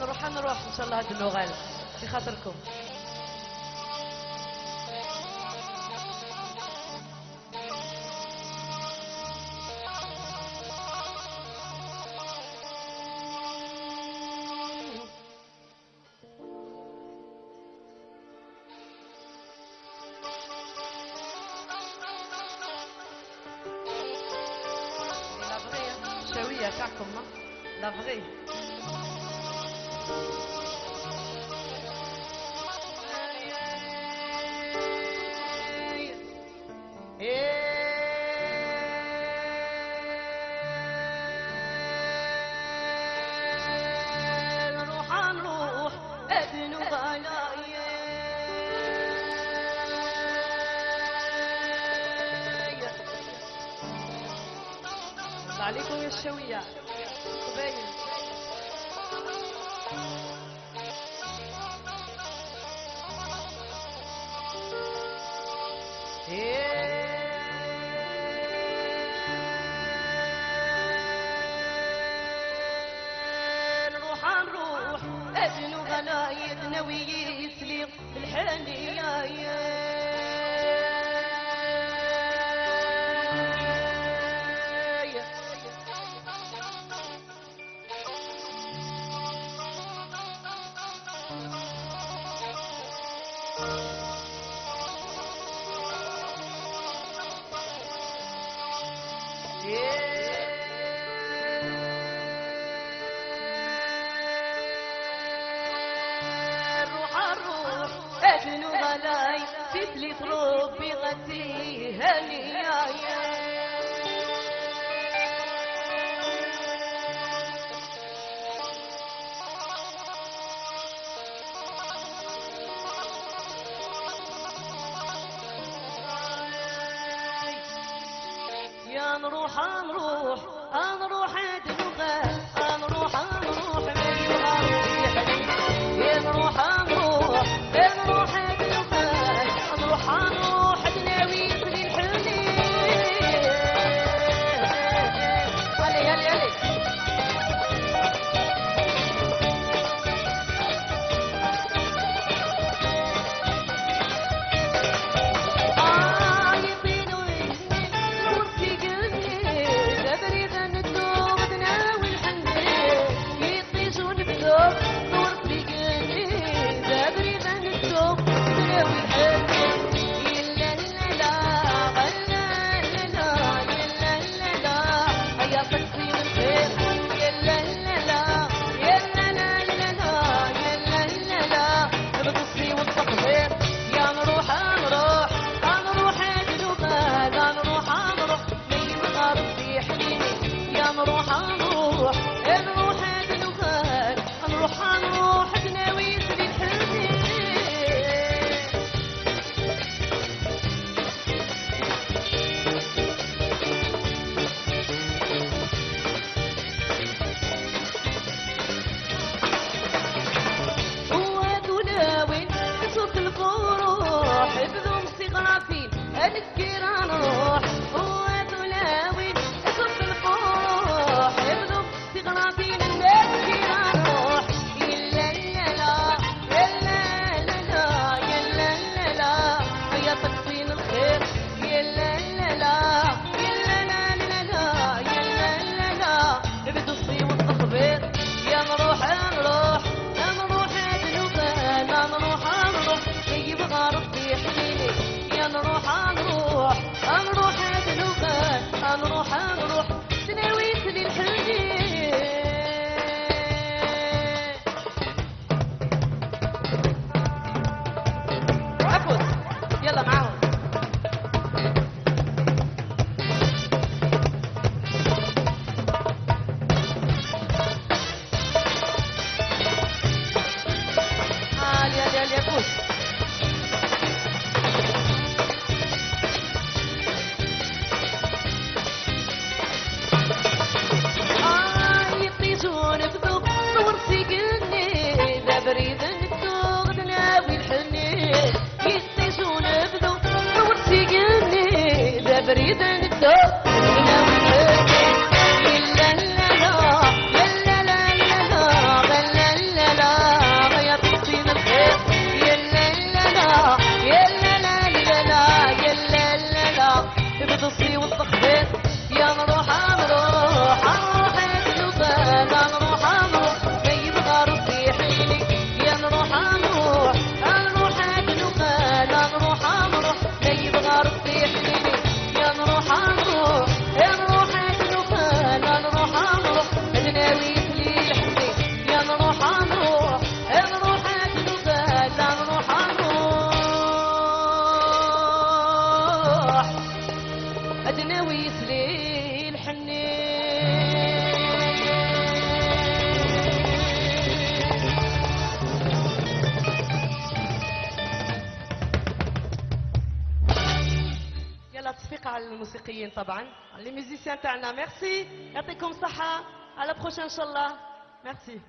نروح ان شاء الله هاد النغال في خاطركم. شوية تاعكم لا فغي. نروح ابن غلايا عليكم يا الشوية قبايل. نروح ابن غلايا ناوي يسلي الحنية ابن غلاي تسلي ربي غتي هنيا يا نروح ادنغال نروح يا نروح ناوي في الحنين. نروح تناوي في الحنين. عفوا يلا معاهم. يا فوز يطيشون بذوب صور سيقلني ذا بريد نكتوغ ناوي الحنين. يطيشون بذوب صور سيقلني ذا بريد نكتوغ ناوي الحنين. لا لا لا لا لا لا لا لا لا بدصي والتخبيط يا نروح نروح نروح الجبال نروح نروح ما يبغى ربي يحيني يا نروح نروح نروح الجبال نروح نروح ما يبغى ربي يحيني يا نروح نروح نروح الجبال نروح نروح ناوي لي الحمي يا نروح نروح نروح الجبال نروح نروح أدناوي يسلي يلا تصفيق على الموسيقيين طبعا على لي ميوزيسيان تاعنا ميرسي يعطيكم صحة على بروشان ان شاء الله ميرسي.